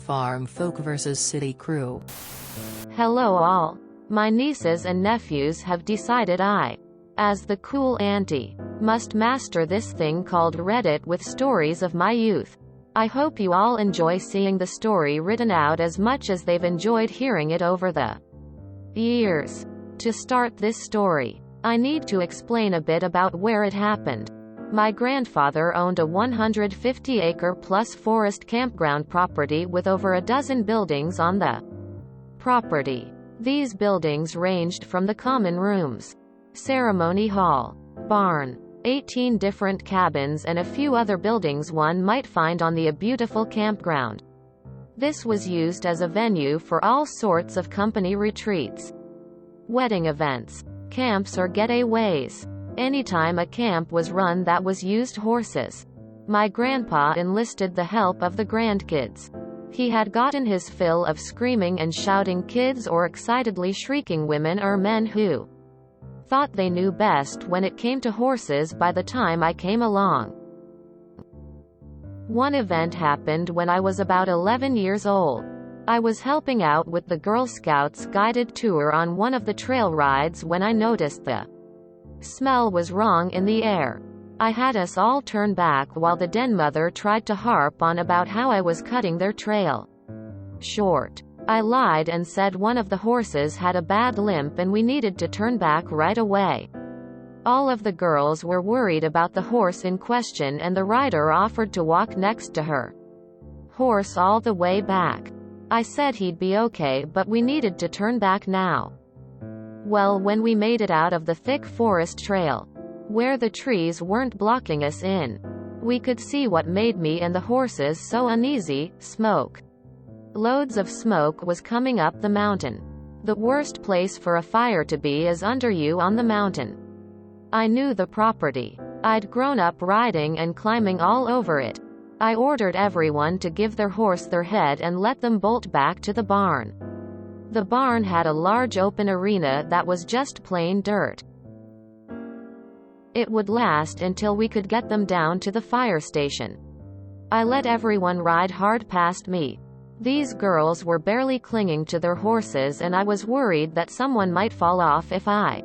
Farm folk vs city crew. Hello all. My nieces and nephews have decided I, as the cool auntie, must master this thing called Reddit with stories of my youth. I hope you all enjoy seeing the story written out as much as they've enjoyed hearing it over the years. To start this story, I need to explain a bit about where it happened. My grandfather owned a 150-acre plus forest campground property with over a dozen buildings on the property. These buildings ranged from the common rooms, ceremony hall, barn, 18 different cabins and a few other buildings one might find on the beautiful campground. This was used as a venue for all sorts of company retreats, wedding events, camps or getaways. Anytime a camp was run that was used horses, my grandpa enlisted the help of the grandkids. He had gotten his fill of screaming and shouting kids or excitedly shrieking women or men who thought they knew best when it came to horses by the time I came along. One event happened when I was about 11 years old. I was helping out with the Girl Scouts guided tour on one of the trail rides when I noticed the smell was wrong in the air. I had us all turn back while the den mother tried to harp on about how I was cutting their trail short. I lied and said one of the horses had a bad limp and we needed to turn back right away. All of the girls were worried about the horse in question and the rider offered to walk next to her horse all the way back. I said he'd be okay but we needed to turn back now. Well, when we made it out of the thick forest trail, where the trees weren't blocking us in, we could see what made me and the horses so uneasy: smoke. Loads of smoke was coming up the mountain. The worst place for a fire to be is under you on the mountain. I knew the property. I'd grown up riding and climbing all over it. I ordered everyone to give their horse their head and let them bolt back to the barn. The barn had a large open arena that was just plain dirt. It would last until we could get them down to the fire station. I let everyone ride hard past me. These girls were barely clinging to their horses and I was worried that someone might fall off if I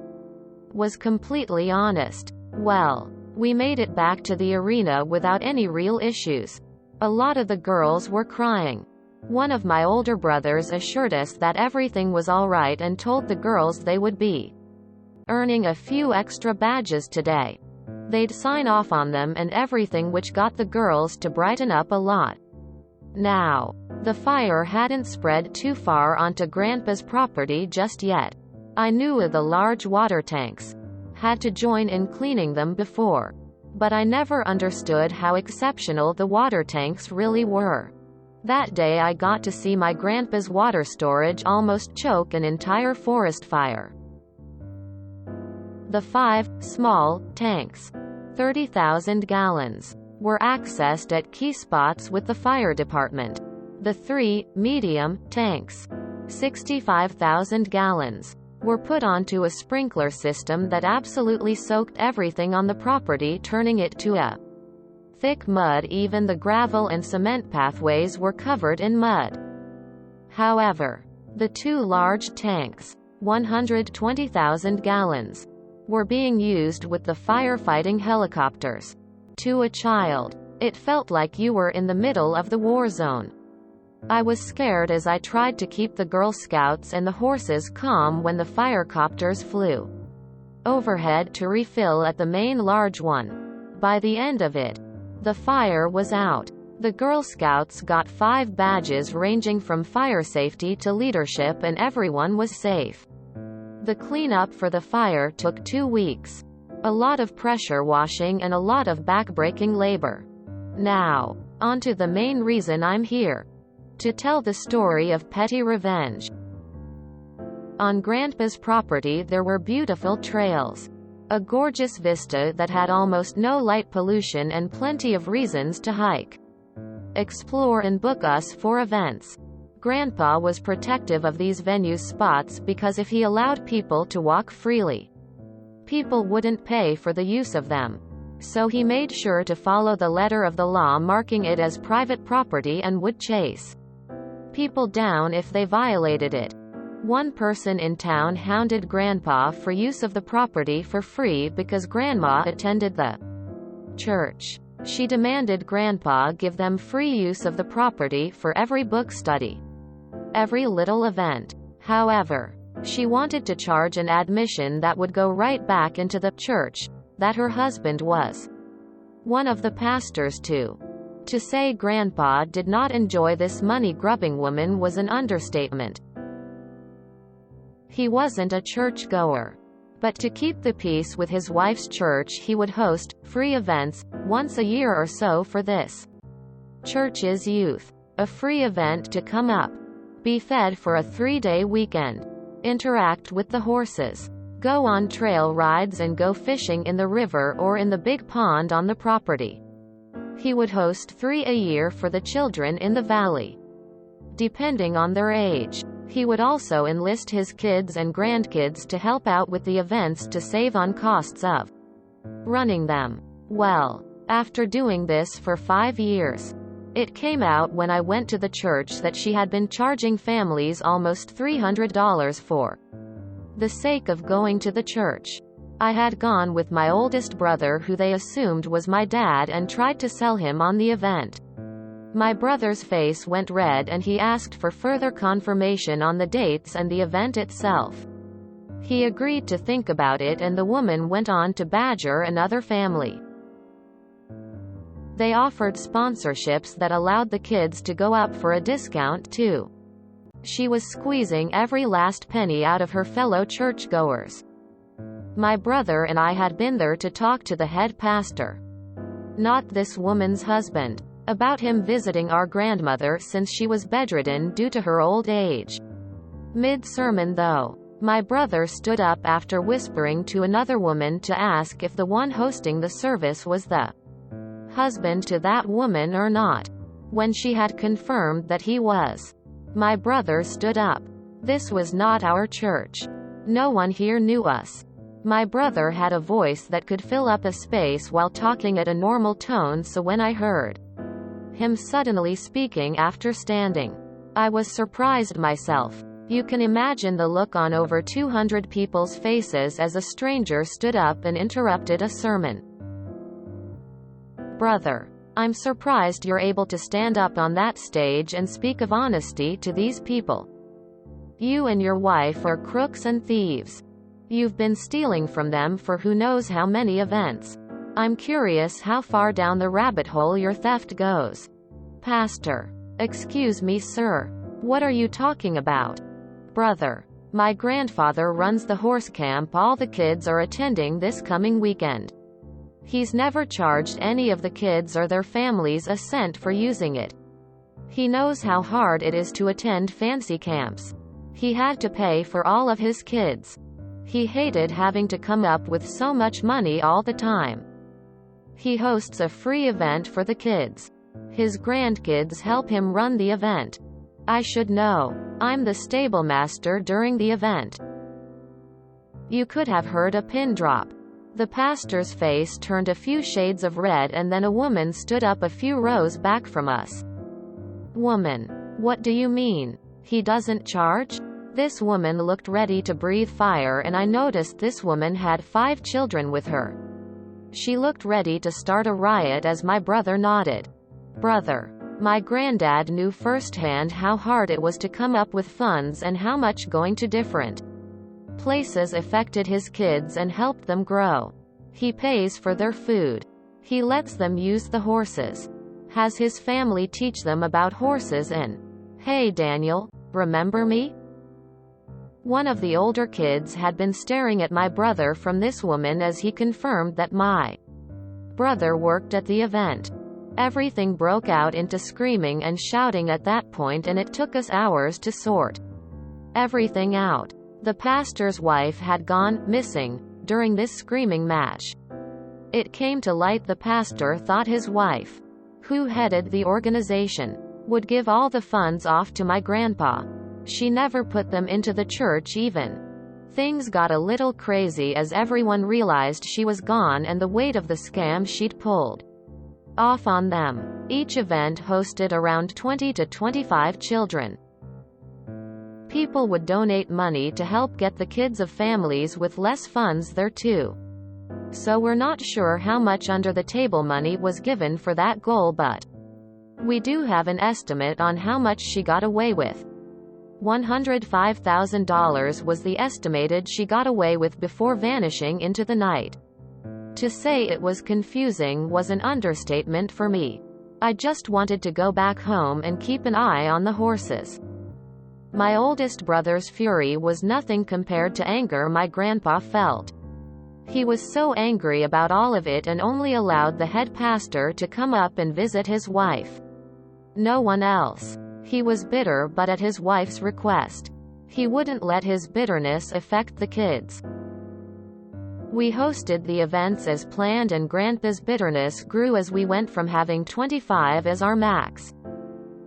was completely honest. Well, we made it back to the arena without any real issues. A lot of the girls were crying. One of my older brothers assured us that everything was all right and told the girls they would be earning a few extra badges today. They'd sign off on them and everything, which got the girls to brighten up a lot. Now, the fire hadn't spread too far onto Grandpa's property just yet. I knew of the large water tanks. Had to join in cleaning them before. But I never understood how exceptional the water tanks really were. That day I got to see my grandpa's water storage almost choke an entire forest fire. The 5 small tanks, 30,000 gallons, were accessed at key spots with the fire department. The 3 medium tanks, 65,000 gallons, were put onto a sprinkler system that absolutely soaked everything on the property, turning it to a thick mud. Even the gravel and cement pathways were covered in mud. However, the 2 large tanks, 120,000 gallons, were being used with the firefighting helicopters. To a child, it felt like you were in the middle of the war zone. I was scared as I tried to keep the Girl Scouts and the horses calm when the firecopters flew overhead to refill at the main large one. By the end of it, the fire was out. The Girl Scouts got 5 badges ranging from fire safety to leadership and everyone was safe. The cleanup for the fire took 2 weeks. A lot of pressure washing and a lot of backbreaking labor. Now, onto the main reason I'm here. To tell the story of petty revenge. On Grandpa's property there were beautiful trails. A gorgeous vista that had almost no light pollution and plenty of reasons to hike, explore and book us for events. Grandpa was protective of these venue spots because if he allowed people to walk freely, people wouldn't pay for the use of them. So he made sure to follow the letter of the law, marking it as private property, and would chase people down if they violated it. One person in town hounded Grandpa for use of the property for free because Grandma attended the church. She demanded Grandpa give them free use of the property for every book study, every little event. However, she wanted to charge an admission that would go right back into the church that her husband was one of the pastors to. To say Grandpa did not enjoy this money-grubbing woman was an understatement. He wasn't a church-goer. But to keep the peace with his wife's church, he would host free events once a year or so for this church's youth. A free event to come up, be fed for a 3-day weekend, interact with the horses, go on trail rides and go fishing in the river or in the big pond on the property. He would host 3 a year for the children in the valley, depending on their age. He would also enlist his kids and grandkids to help out with the events to save on costs of running them. Well, after doing this for 5 years, it came out when I went to the church that she had been charging families almost $300 for the sake of going to the church. I had gone with my oldest brother, who they assumed was my dad, and tried to sell him on the event. My brother's face went red and he asked for further confirmation on the dates and the event itself. He agreed to think about it, and the woman went on to badger another family. They offered sponsorships that allowed the kids to go up for a discount too. She was squeezing every last penny out of her fellow churchgoers. My brother and I had been there to talk to the head pastor, not this woman's husband, about him visiting our grandmother since she was bedridden due to her old age. Mid-sermon though, my brother stood up after whispering to another woman to ask if the one hosting the service was the husband to that woman or not. When she had confirmed that he was, my brother stood up. This was not our church. No one here knew us. My brother had a voice that could fill up a space while talking at a normal tone, so when I heard him suddenly speaking after standing, I was surprised myself. You can imagine the look on over 200 people's faces as a stranger stood up and interrupted a sermon. Brother, I'm surprised you're able to stand up on that stage and speak of honesty to these people. You and your wife are crooks and thieves. You've been stealing from them for who knows how many events. I'm curious how far down the rabbit hole your theft goes. Pastor. Excuse me, sir. What are you talking about? Brother. My grandfather runs the horse camp all the kids are attending this coming weekend. He's never charged any of the kids or their families a cent for using it. He knows how hard it is to attend fancy camps. He had to pay for all of his kids. He hated having to come up with so much money all the time. He hosts a free event for the kids. His grandkids help him run the event. I should know. I'm the stable master during the event. You could have heard a pin drop. The pastor's face turned a few shades of red, and then a woman stood up a few rows back from us. Woman. What do you mean? He doesn't charge? This woman looked ready to breathe fire, and I noticed this woman had 5 children with her. She looked ready to start a riot as my brother nodded. Brother. My granddad knew firsthand how hard it was to come up with funds and how much going to different places affected his kids and helped them grow. He pays for their food. He lets them use the horses. Has his family teach them about horses and, hey Daniel, remember me? One of the older kids had been staring at my brother from this woman as he confirmed that my brother worked at the event. Everything broke out into screaming and shouting at that point, and it took us hours to sort everything out. The pastor's wife had gone missing during this screaming match. It came to light the pastor thought his wife, who headed the organization, would give all the funds off to my grandpa. She never put them into the church even. Things got a little crazy as everyone realized she was gone and the weight of the scam she'd pulled off on them. Each event hosted around 20 to 25 children. People would donate money to help get the kids of families with less funds there too. So we're not sure how much under the table money was given for that goal, but we do have an estimate on how much she got away with. $105,000 was the estimated she got away with before vanishing into the night. To say it was confusing was an understatement for me. I just wanted to go back home and keep an eye on the horses. My oldest brother's fury was nothing compared to anger my grandpa felt. He was so angry about all of it and only allowed the head pastor to come up and visit his wife. No one else. He was bitter, but at his wife's request. He wouldn't let his bitterness affect the kids. We hosted the events as planned, and Grandpa's bitterness grew as we went from having 25 as our max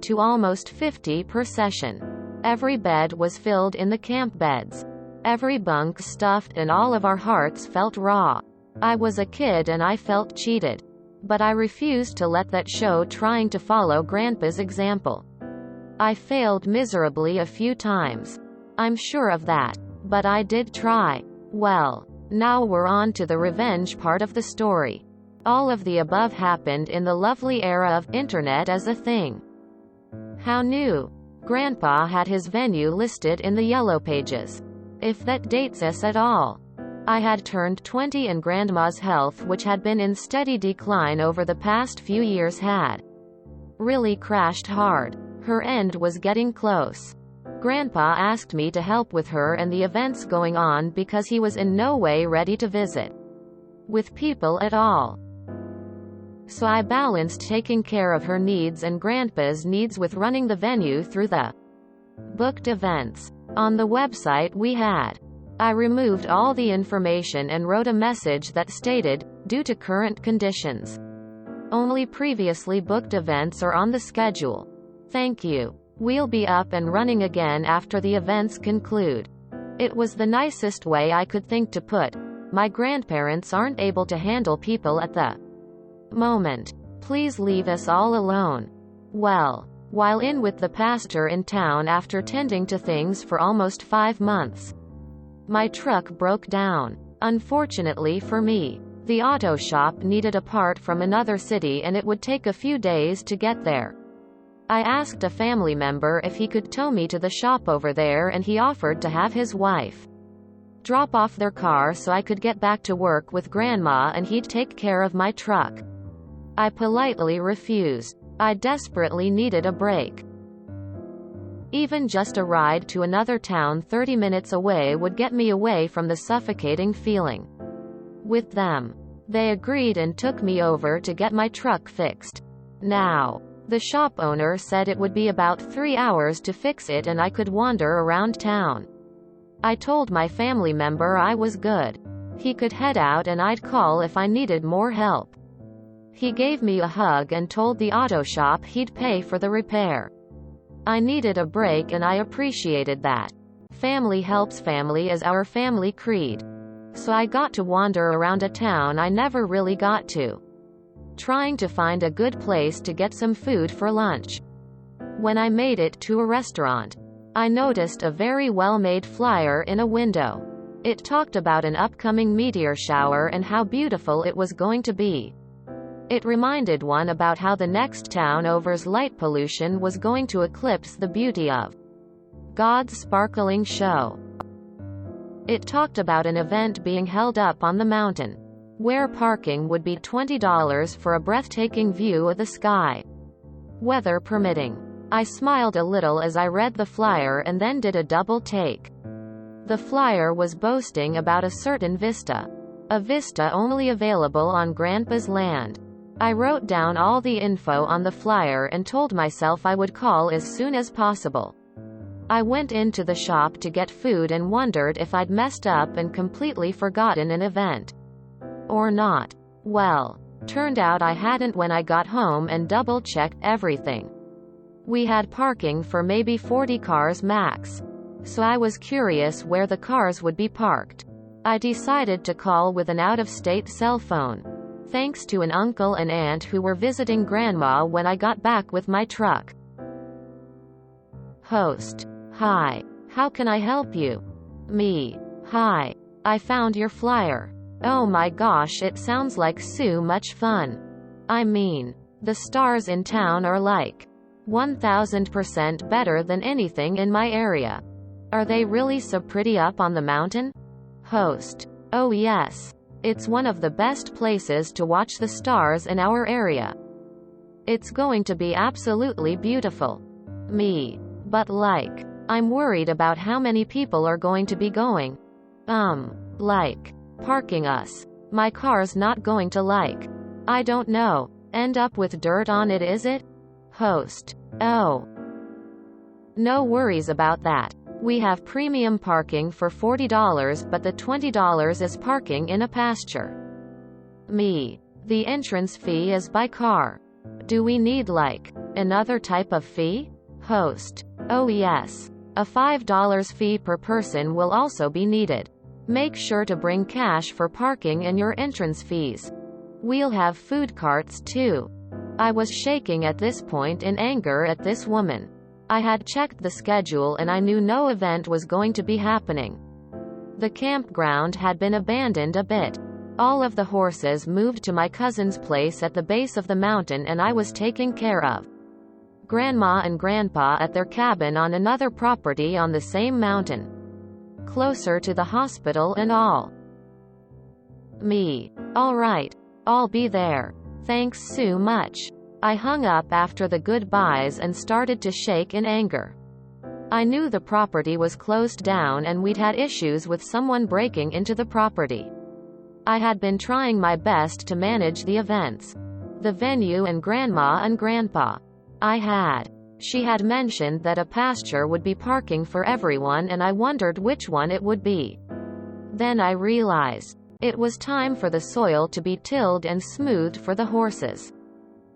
to almost 50 per session. Every bed was filled in the camp beds. Every bunk stuffed, and all of our hearts felt raw. I was a kid and I felt cheated. But I refused to let that show trying to follow Grandpa's example. I failed miserably a few times. I'm sure of that. But I did try. Well, now we're on to the revenge part of the story. All of the above happened in the lovely era of internet as a thing. How new. Grandpa had his venue listed in the yellow pages. If that dates us at all. I had turned 20 and Grandma's health, which had been in steady decline over the past few years, had really crashed hard. Her end was getting close. Grandpa asked me to help with her and the events going on because he was in no way ready to visit with people at all. So I balanced taking care of her needs and Grandpa's needs with running the venue through the booked events. On the website we had, I removed all the information and wrote a message that stated, due to current conditions, only previously booked events are on the schedule. Thank you. We'll be up and running again after the events conclude. It was the nicest way I could think to put, my grandparents aren't able to handle people at the moment. Please leave us all alone. Well, while in with the pastor in town after tending to things for almost 5 months, my truck broke down. Unfortunately for me, the auto shop needed a part from another city and it would take a few days to get there. I asked a family member if he could tow me to the shop over there, and he offered to have his wife drop off their car so I could get back to work with Grandma and he'd take care of my truck. I politely refused. I desperately needed a break. Even just a ride to another town 30 minutes away would get me away from the suffocating feeling. With them, they agreed and took me over to get my truck fixed. Now, the shop owner said it would be about 3 hours to fix it and I could wander around town. I told my family member I was good. He could head out and I'd call if I needed more help. He gave me a hug and told the auto shop he'd pay for the repair. I needed a break and I appreciated that. Family helps family is our family creed. So I got to wander around a town I never really got to, trying to find a good place to get some food for lunch. When I made it to a restaurant, I noticed a very well-made flyer in a window. It talked about an upcoming meteor shower and how beautiful it was going to be. It reminded one about how the next town over's light pollution was going to eclipse the beauty of God's sparkling show. It talked about an event being held up on the mountain, where parking would be $20 for a breathtaking view of the sky, weather permitting. I smiled a little as I read the flyer and then did a double take. The flyer was boasting about a certain vista. A vista only available on Grandpa's land. I wrote down all the info on the flyer and told myself I would call as soon as possible. I went into the shop to get food and wondered if I'd messed up and completely forgotten an event. Or not. Well, turned out I hadn't when I got home and double-checked everything. We had parking for maybe 40 cars max. So I was curious where the cars would be parked. I decided to call with an out-of-state cell phone, thanks to an uncle and aunt who were visiting Grandma when I got back with my truck. Host. Hi. How can I help you? Me. Hi. I found your flyer. Oh my gosh, it sounds like so much fun. I mean, the stars in town are like 1000% better than anything in my area. Are they really so pretty up on the mountain? Host. Oh yes. It's one of the best places to watch the stars in our area. It's going to be absolutely beautiful. Me. But like, I'm worried about how many people are going to be going. Like, parking us. My car's not going to like, I don't know, end up with dirt on it, is it? Host. Oh. No worries about that. We have premium parking for $40, but the $20 is parking in a pasture. Me. The entrance fee is by car. Do we need like another type of fee? Host. Oh yes. A $5 fee per person will also be needed. Make sure to bring cash for parking and your entrance fees. We'll have food carts too. I was shaking at this point in anger at this woman. I had checked the schedule and I knew no event was going to be happening. The campground had been abandoned a bit. All of the horses moved to my cousin's place at the base of the mountain and I was taken care of. Grandma and Grandpa at their cabin on another property on the same mountain. Closer to the hospital and all. Me. Alright. I'll be there. Thanks so much. I hung up after the goodbyes and started to shake in anger. I knew the property was closed down and we'd had issues with someone breaking into the property. I had been trying my best to manage the events, the venue and Grandma and Grandpa. She had mentioned that a pasture would be parking for everyone and I wondered which one it would be. Then I realized it was time for the soil to be tilled and smoothed for the horses.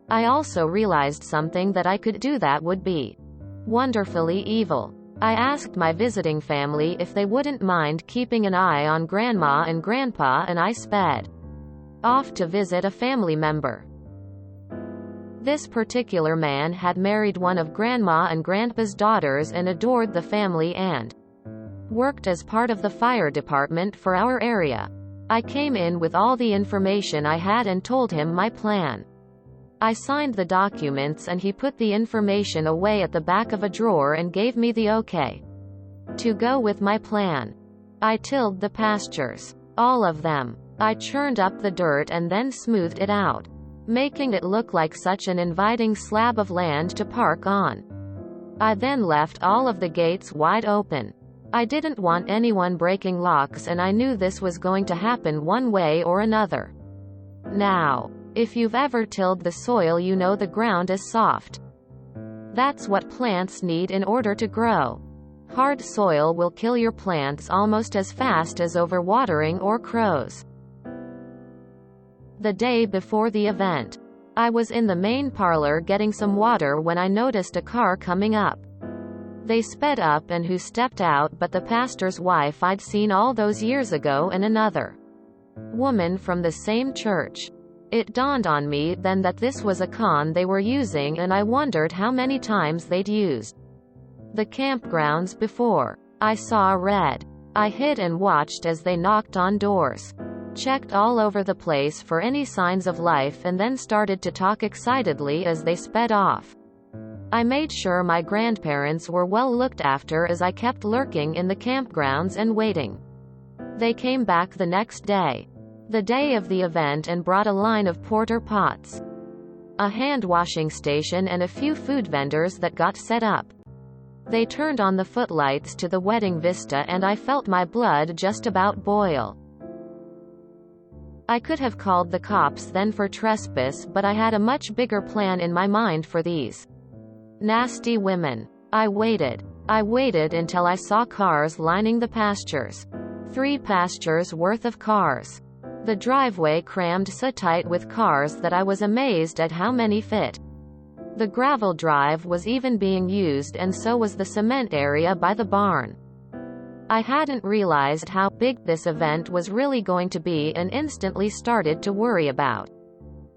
I also realized something that I could do that would be wonderfully evil. I asked my visiting family if they wouldn't mind keeping an eye on Grandma and Grandpa and I sped off to visit a family member. This particular man had married one of Grandma and Grandpa's daughters and adored the family and worked as part of the fire department for our area. I came in with all the information I had and told him my plan. I signed the documents and he put the information away at the back of a drawer and gave me the okay to go with my plan. I tilled the pastures. All of them. I churned up the dirt and then smoothed it out, making it look like such an inviting slab of land to park on. I then left all of the gates wide open. I didn't want anyone breaking locks and I knew this was going to happen one way or another. Now, if you've ever tilled the soil, you know the ground is soft. That's what plants need in order to grow. Hard soil will kill your plants almost as fast as overwatering or crows. The day before the event, I was in the main parlor getting some water when I noticed a car coming up. They sped up and who stepped out but the pastor's wife I'd seen all those years ago and another woman from the same church. It dawned on me then that this was a con they were using and I wondered how many times they'd used the campgrounds before. I saw red. I hid and watched as they knocked on doors, checked all over the place for any signs of life and then started to talk excitedly as they sped off. I made sure my grandparents were well looked after as I kept lurking in the campgrounds and waiting. They came back the next day, the day of the event, and brought a line of porter pots, a hand washing station and a few food vendors that got set up. They turned on the footlights to the wedding vista and I felt my blood just about boil. I could have called the cops then for trespass, but I had a much bigger plan in my mind for these nasty women. I waited until I saw cars lining the pastures. 3 pastures worth of cars. The driveway crammed so tight with cars that I was amazed at how many fit. The gravel drive was even being used and so was the cement area by the barn. I hadn't realized how big this event was really going to be and instantly started to worry about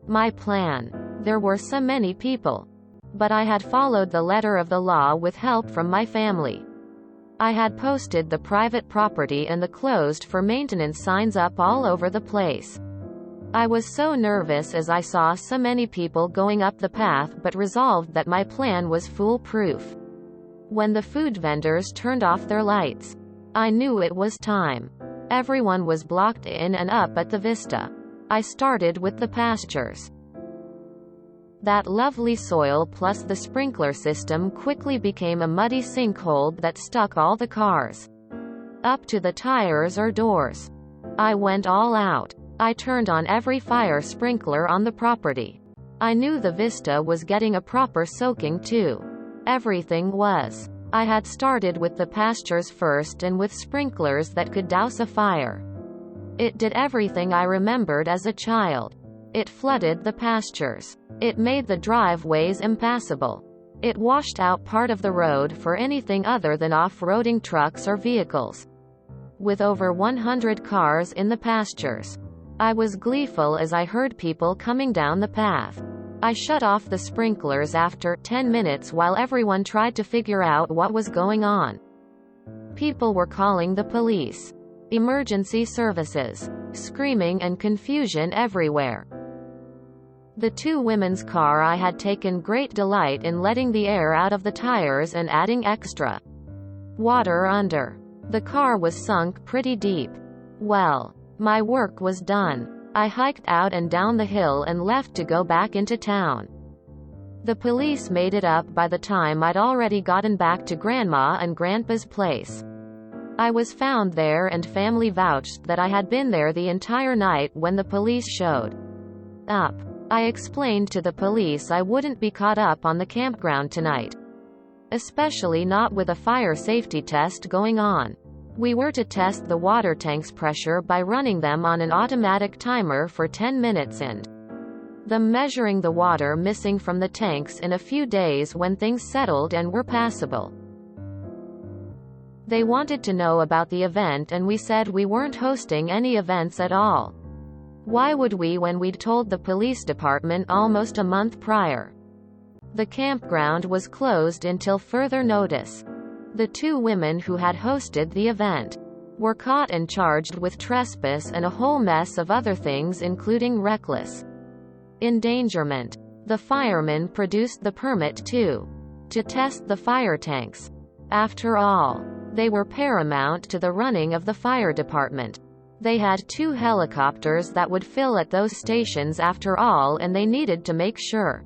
my plan. There were so many people. But I had followed the letter of the law with help from my family. I had posted the private property and the closed for maintenance signs up all over the place. I was so nervous as I saw so many people going up the path, but resolved that my plan was foolproof. When the food vendors turned off their lights, I knew it was time. Everyone was blocked in and up at the vista. I started with the pastures. That lovely soil plus the sprinkler system quickly became a muddy sinkhole that stuck all the cars up to the tires or doors. I went all out. I turned on every fire sprinkler on the property. I knew the vista was getting a proper soaking too. Everything was. I had started with the pastures first and with sprinklers that could douse a fire. It did everything I remembered as a child. It flooded the pastures. It made the driveways impassable. It washed out part of the road for anything other than off-roading trucks or vehicles. With over 100 cars in the pastures, I was gleeful as I heard people coming down the path. I shut off the sprinklers after 10 minutes while everyone tried to figure out what was going on. People were calling the police, emergency services, screaming and confusion everywhere. The two women's car I had taken great delight in letting the air out of the tires and adding extra water under. The car was sunk pretty deep. Well, my work was done. I hiked out and down the hill and left to go back into town. The police made it up by the time I'd already gotten back to Grandma and Grandpa's place. I was found there and family vouched that I had been there the entire night when the police showed up. I explained to the police I wouldn't be caught up on the campground tonight. Especially not with a fire safety test going on. We were to test the water tank's pressure by running them on an automatic timer for 10 minutes and them measuring the water missing from the tanks in a few days when things settled and were passable. They wanted to know about the event and we said we weren't hosting any events at all. Why would we when we'd told the police department almost a month prior? The campground was closed until further notice. The two women who had hosted the event were caught and charged with trespass and a whole mess of other things including reckless endangerment. The firemen produced the permit to test the fire tanks. After all, they were paramount to the running of the fire department. They had 2 helicopters that would fill at those stations after all, and they needed to make sure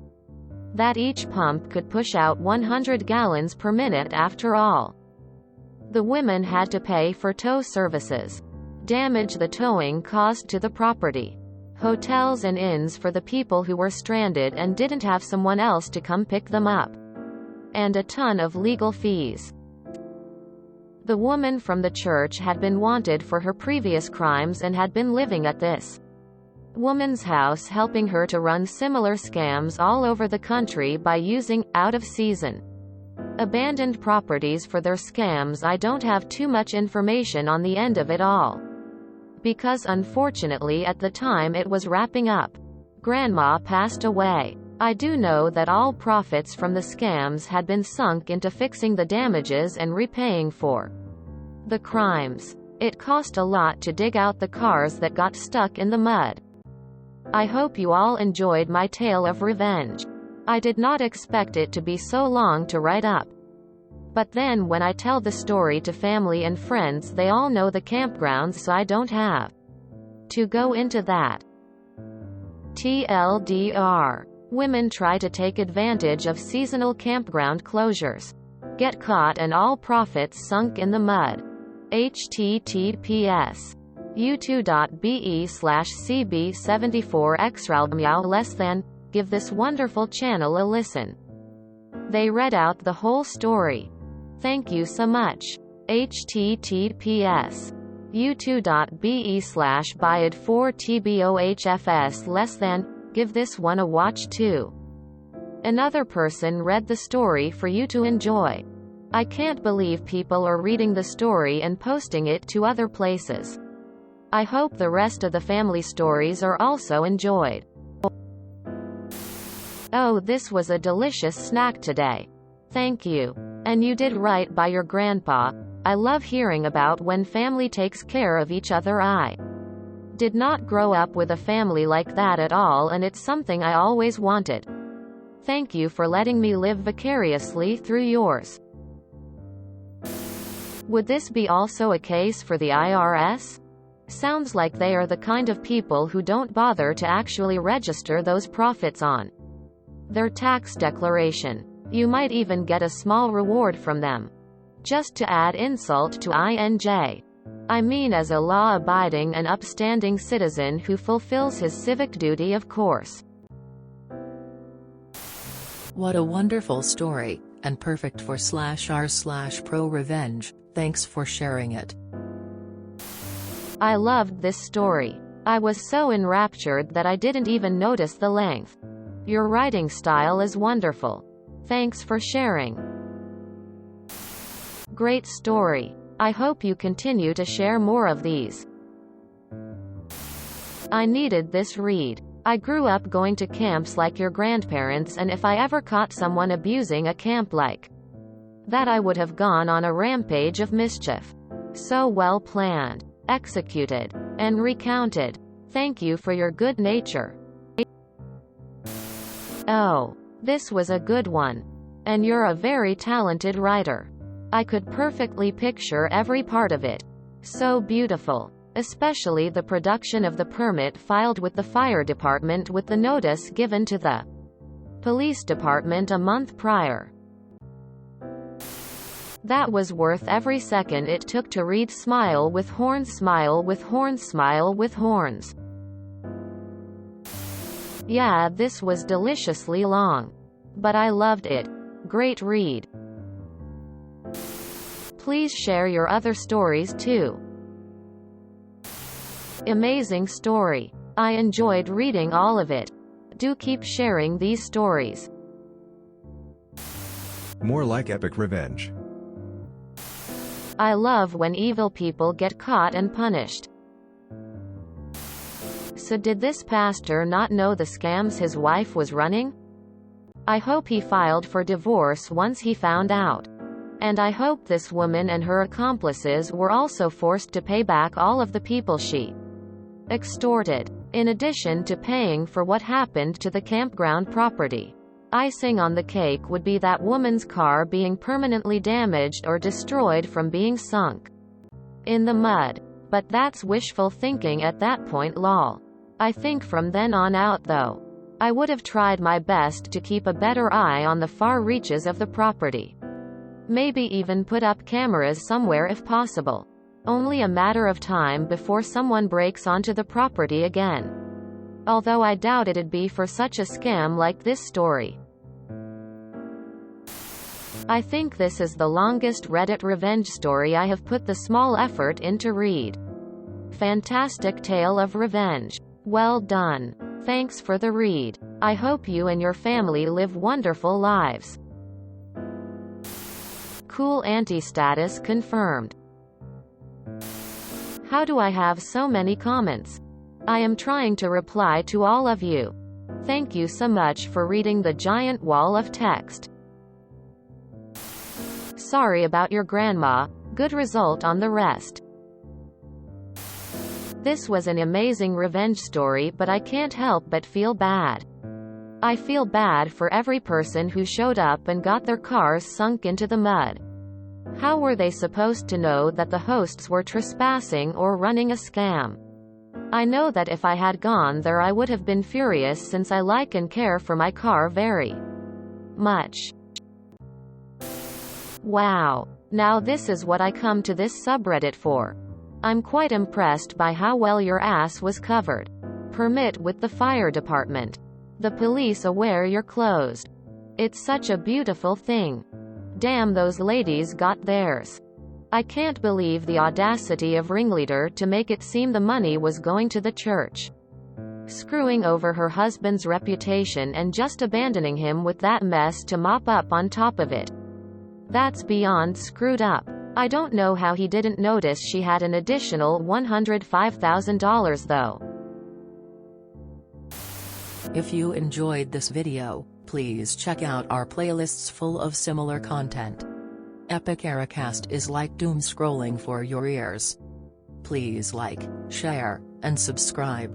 that each pump could push out 100 gallons per minute after all. The women had to pay for tow services, damage the towing caused to the property, hotels and inns for the people who were stranded and didn't have someone else to come pick them up, and a ton of legal fees. The woman from the church had been wanted for her previous crimes and had been living at this woman's house, helping her to run similar scams all over the country by using out-of-season abandoned properties for their scams. I don't have too much information on the end of it all, because unfortunately at the time it was wrapping up, Grandma passed away. I do know that all profits from the scams had been sunk into fixing the damages and repaying for the crimes. It cost a lot to dig out the cars that got stuck in the mud. I hope you all enjoyed my tale of revenge. I did not expect it to be so long to write up. But then when I tell the story to family and friends, they all know the campgrounds, so I don't have to go into that. TLDR. Women try to take advantage of seasonal campground closures. Get caught and all profits sunk in the mud. https u2.be/cb74xralmeow give this wonderful channel a listen. They read out the whole story. Thank you so much. https u2.be/biad4tbohfs give this one a watch too. Another person read the story for you to enjoy. I can't believe people are reading the story and posting it to other places. I hope the rest of the family stories are also enjoyed. Oh, this was a delicious snack today. Thank you. And you did right by your grandpa. I love hearing about when family takes care of each other. I did not grow up with a family like that at all, and it's something I always wanted. Thank you for letting me live vicariously through yours. Would this be also a case for the IRS? Sounds like they are the kind of people who don't bother to actually register those profits on their tax declaration. You might even get a small reward from them. Just to add insult to INJ. I mean, as a law-abiding and upstanding citizen who fulfills his civic duty, of course. What a wonderful story, and perfect for /r/ProRevenge. Thanks for sharing it. I loved this story. I was so enraptured that I didn't even notice the length. Your writing style is wonderful. Thanks for sharing. Great story. I hope you continue to share more of these. I needed this read. I grew up going to camps like your grandparents, and if I ever caught someone abusing a camp like that, I would have gone on a rampage of mischief. So well planned, executed, and recounted. Thank you for your good nature. Oh, this was a good one. And you're a very talented writer. I could perfectly picture every part of it. So beautiful. Especially the production of the permit filed with the fire department with the notice given to the police department a month prior. That was worth every second it took to read Smile with Horns, Smile with Horns, Smile with Horns. Yeah, this was deliciously long. But I loved it. Great read. Please share your other stories too. Amazing story. I enjoyed reading all of it. Do keep sharing these stories. More like epic revenge. I love when evil people get caught and punished. So did this pastor not know the scams his wife was running? I hope he filed for divorce once he found out. And I hope this woman and her accomplices were also forced to pay back all of the people she extorted, in addition to paying for what happened to the campground property. Icing on the cake would be that woman's car being permanently damaged or destroyed from being sunk in the mud. But that's wishful thinking at that point, lol. I think from then on out though, I would have tried my best to keep a better eye on the far reaches of the property. Maybe even put up cameras somewhere if possible. Only a matter of time before someone breaks onto the property again. Although I doubt it'd be for such a scam like this story. I think this is the longest Reddit revenge story I have put the small effort in to read. Fantastic tale of revenge. Well done. Thanks for the read. I hope you and your family live wonderful lives. Cool auntie status confirmed. How do I have so many comments? I am trying to reply to all of you. Thank you so much for reading the giant wall of text. Sorry about your grandma. Good result on the rest. This was an amazing revenge story, but I can't help but feel bad. I feel bad for every person who showed up and got their cars sunk into the mud. How were they supposed to know that the hosts were trespassing or running a scam? I know that if I had gone there I would have been furious, since I like and care for my car very much. Wow. Now this is what I come to this subreddit for. I'm quite impressed by how well your ass was covered. Permit with the fire department. The police aware you're closed. It's such a beautiful thing. Damn, those ladies got theirs. I can't believe the audacity of ringleader to make it seem the money was going to the church. Screwing over her husband's reputation and just abandoning him with that mess to mop up on top of it. That's beyond screwed up. I don't know how he didn't notice she had an additional $105,000 though. If you enjoyed this video, please check out our playlists full of similar content. Epic Ericast is like doom scrolling for your ears. Please like, share, and subscribe.